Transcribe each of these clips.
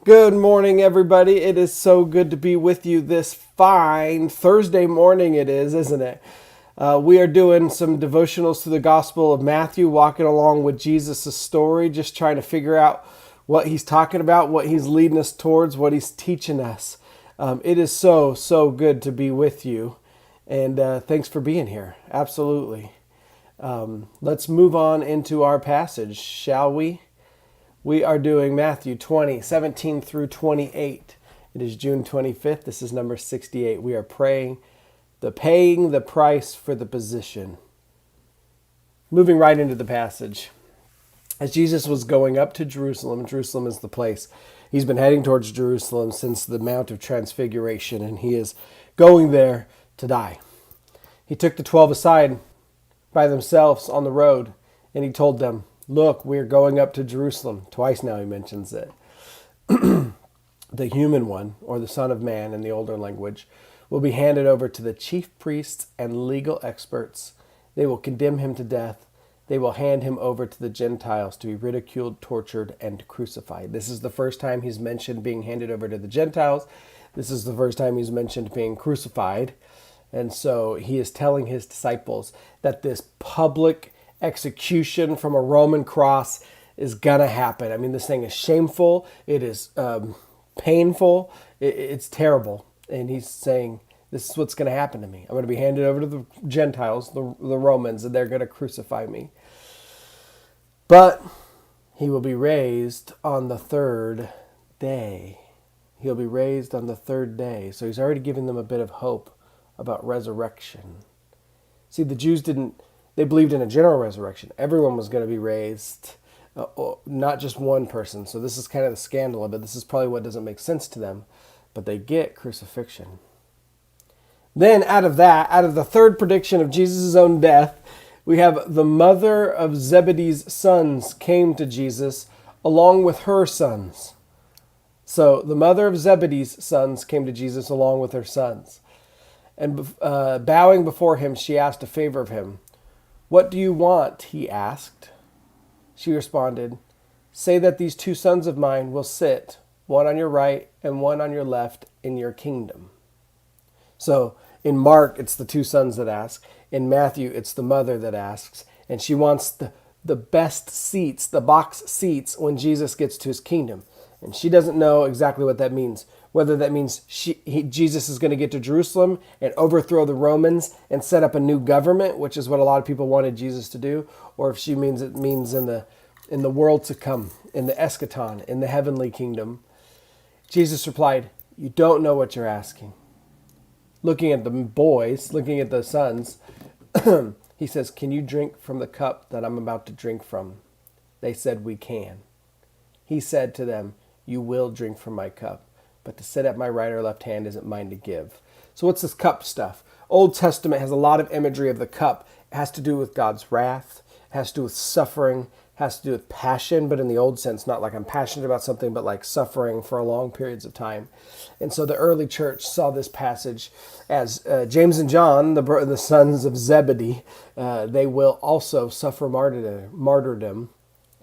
Good morning, everybody. It is so good to be with you this fine Thursday morning. It is, isn't it? We are doing some devotionals to the Gospel of Matthew, walking along with Jesus' story, just trying to figure out what he's talking about, what he's leading us towards, what he's teaching us. It is so good to be with you. And thanks for being here. Absolutely. Let's move on into our passage, shall we? We are doing Matthew 20:17 through 28. It is June 25th. This is number 68. We are paying the price for the position. Moving right into the passage. As Jesus was going up to Jerusalem, Jerusalem is the place. He's been heading towards Jerusalem since the Mount of Transfiguration, and he is going there to die. He took the 12 aside by themselves on the road, and he told them, "Look, we're going up to Jerusalem." Twice now he mentions it. The human one, or the Son of Man in the older language, will be handed over to the chief priests and legal experts. They will condemn him to death. They will hand him over to the Gentiles to be ridiculed, tortured, and crucified. This is the first time he's mentioned being handed over to the Gentiles. This is the first time he's mentioned being crucified. And so he is telling his disciples that this public execution from a Roman cross is gonna happen. I mean, this thing is shameful. It is painful. It's terrible. And he's saying, this is what's going to happen to me. I'm going to be handed over to the Gentiles, the Romans, and they're going to crucify me. But he will be raised on the third day. He'll be raised on the third day. So he's already giving them a bit of hope about resurrection. See, the Jews they believed in a general resurrection. Everyone was going to be raised, not just one person. So this is kind of the scandal of it. This is probably what doesn't make sense to them. But they get crucifixion. Then out of the third prediction of Jesus' own death, we have the mother of Zebedees' sons came to Jesus along with her sons. So the mother of Zebedees' sons came to Jesus along with her sons. And bowing before him, she asked a favor of him. "What do you want?" he asked. She responded, "Say that these two sons of mine will sit, one on your right and one on your left, in your kingdom." So in Mark, it's the two sons that ask. In Matthew, it's the mother that asks. And she wants the best seats, the box seats, when Jesus gets to his kingdom. And she doesn't know exactly what that means. Whether that means Jesus is going to get to Jerusalem and overthrow the Romans and set up a new government, which is what a lot of people wanted Jesus to do, or if it means in the world to come, in the eschaton, in the heavenly kingdom. Jesus replied, "You don't know what you're asking." Looking at the boys, looking at the sons, he says, "Can you drink from the cup that I'm about to drink from?" They said, "We can." He said to them, "You will drink from my cup, but to sit at my right or left hand isn't mine to give." So what's this cup stuff? Old Testament has a lot of imagery of the cup. It has to do with God's wrath. It has to do with suffering. It has to do with passion, but in the old sense, not like I'm passionate about something, but like suffering for long periods of time. And so the early church saw this passage as James and John, the sons of Zebedee, they will also suffer martyrdom,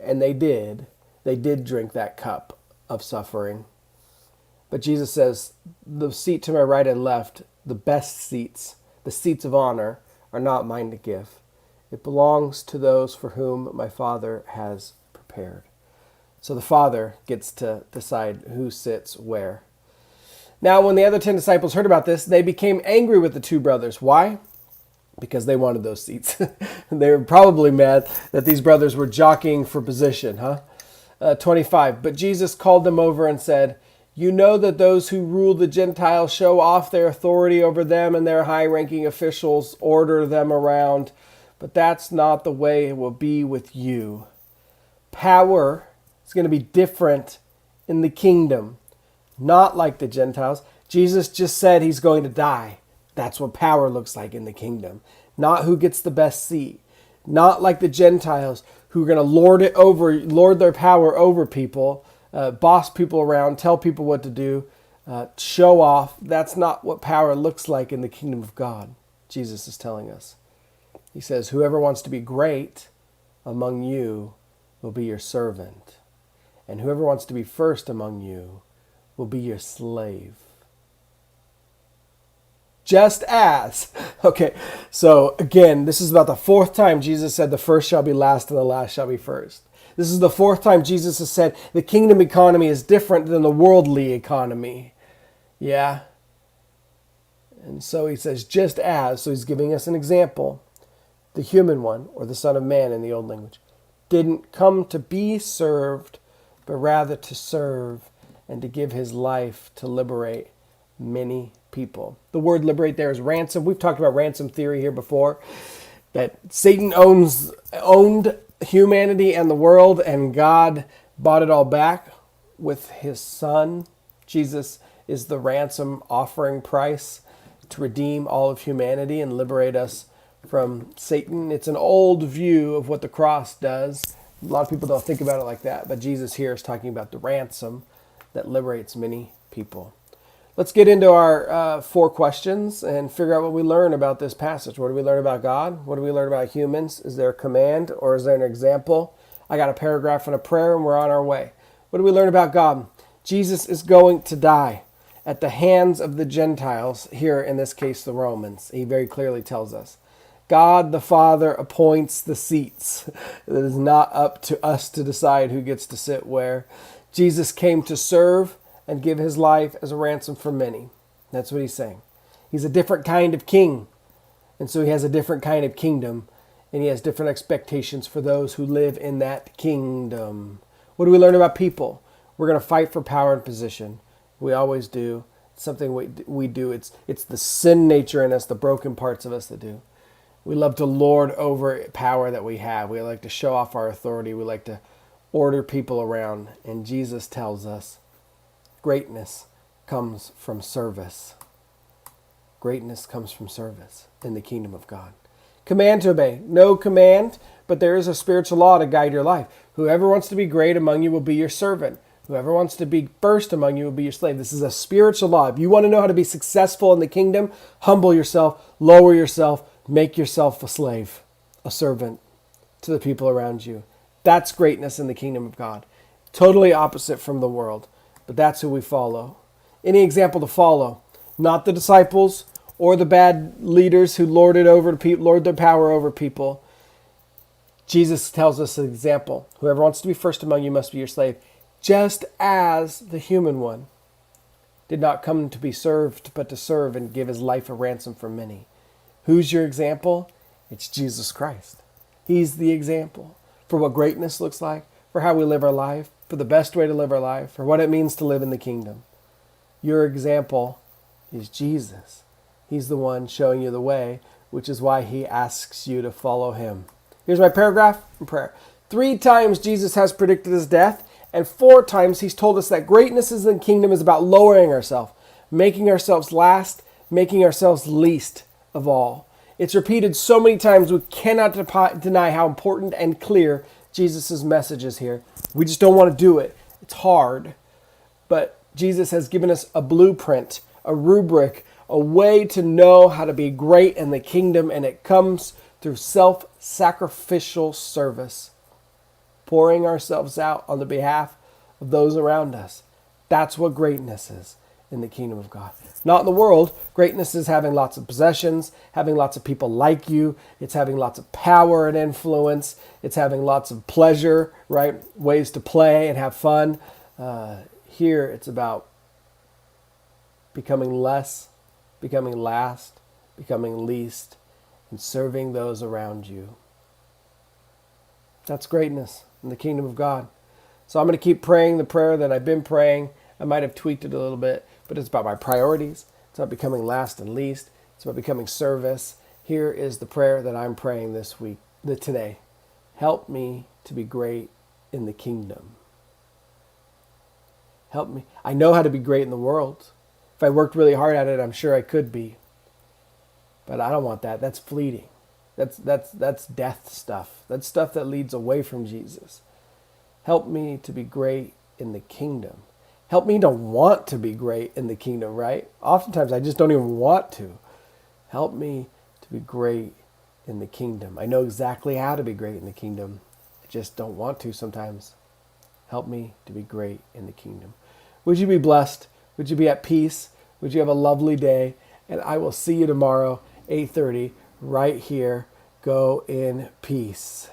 and they did. They did drink that cup of suffering. But Jesus says, the seat to my right and left, the best seats, the seats of honor, are not mine to give. It belongs to those for whom my Father has prepared. So the Father gets to decide who sits where. Now, when the other 10 disciples heard about this, they became angry with the two brothers. Why? Because they wanted those seats. They were probably mad that these brothers were jockeying for position, 25. But Jesus called them over and said, "You know that those who rule the Gentiles show off their authority over them, and their high-ranking officials order them around. But that's not the way it will be with you. Power is going to be different in the kingdom, not like the Gentiles." Jesus just said he's going to die. That's what power looks like in the kingdom. Not who gets the best seat. Not like the Gentiles who are going to lord their power over people, boss people around, tell people what to do, show off. That's not what power looks like in the kingdom of God, Jesus is telling us. He says, "Whoever wants to be great among you will be your servant. And whoever wants to be first among you will be your slave. Just as. Okay, so again, this is about the fourth time Jesus said the first shall be last and the last shall be first. This is the fourth time Jesus has said the kingdom economy is different than the worldly economy. Yeah? And so he says, just as, so he's giving us an example. The human one, or the Son of Man in the old language, didn't come to be served, but rather to serve and to give his life to liberate many people. The word liberate there is ransom. We've talked about ransom theory here before, that Satan owned humanity and the world, and God bought it all back with his Son. Jesus is the ransom offering price to redeem all of humanity and liberate us from Satan. It's an old view of what the cross does. A lot of people don't think about it like that, but Jesus here is talking about the ransom that liberates many people. Let's get into our 4 questions and figure out what we learn about this passage. What do we learn about God? What do we learn about humans? Is there a command or is there an example? I got a paragraph and a prayer and we're on our way. What do we learn about God? Jesus is going to die at the hands of the Gentiles, here in this case the Romans. He very clearly tells us. God the Father appoints the seats. It is not up to us to decide who gets to sit where. Jesus came to serve and give his life as a ransom for many. That's what he's saying. He's a different kind of king. And so he has a different kind of kingdom. And he has different expectations for those who live in that kingdom. What do we learn about people? We're going to fight for power and position. We always do. It's something we do. It's the sin nature in us, the broken parts of us that do. We love to lord over power that we have. We like to show off our authority. We like to order people around. And Jesus tells us greatness comes from service. Greatness comes from service in the kingdom of God. Command to obey. No command, but there is a spiritual law to guide your life. Whoever wants to be great among you will be your servant. Whoever wants to be first among you will be your slave. This is a spiritual law. If you want to know how to be successful in the kingdom, humble yourself, lower yourself, make yourself a slave, a servant to the people around you. That's greatness in the kingdom of God. Totally opposite from the world, but that's who we follow. Any example to follow? Not the disciples or the bad leaders who lord their power over people. Jesus tells us an example. Whoever wants to be first among you must be your slave, just as the human one did not come to be served, but to serve and give his life a ransom for many. Who's your example? It's Jesus Christ. He's the example for what greatness looks like, for how we live our life, for the best way to live our life, for what it means to live in the kingdom. Your example is Jesus. He's the one showing you the way, which is why he asks you to follow him. Here's my paragraph and prayer. 3 times Jesus has predicted his death, and 4 times he's told us that greatness in the kingdom is about lowering ourselves, making ourselves last, making ourselves least of all. It's repeated so many times we cannot deny how important and clear Jesus' message is here. We just don't want to do it. It's hard. But Jesus has given us a blueprint, a rubric, a way to know how to be great in the kingdom, and it comes through self-sacrificial service. Pouring ourselves out on the behalf of those around us. That's what greatness is in the kingdom of God. Not in the world. Greatness is having lots of possessions, having lots of people like you. It's having lots of power and influence. It's having lots of pleasure, right? Ways to play and have fun. Here it's about becoming less, becoming last, becoming least, and serving those around you. That's greatness in the kingdom of God. So I'm going to keep praying the prayer that I've been praying. I might have tweaked it a little bit, but it's about my priorities. It's about becoming last and least. It's about becoming service. Here is the prayer that I'm praying today. Help me to be great in the kingdom. Help me. I know how to be great in the world. If I worked really hard at it, I'm sure I could be. But I don't want that. That's fleeting. That's death stuff. That's stuff that leads away from Jesus. Help me to be great in the kingdom. Help me to want to be great in the kingdom, right? Oftentimes I just don't even want to. Help me to be great in the kingdom. I know exactly how to be great in the kingdom. I just don't want to sometimes. Help me to be great in the kingdom. Would you be blessed? Would you be at peace? Would you have a lovely day? And I will see you tomorrow, 8:30, right here. Go in peace.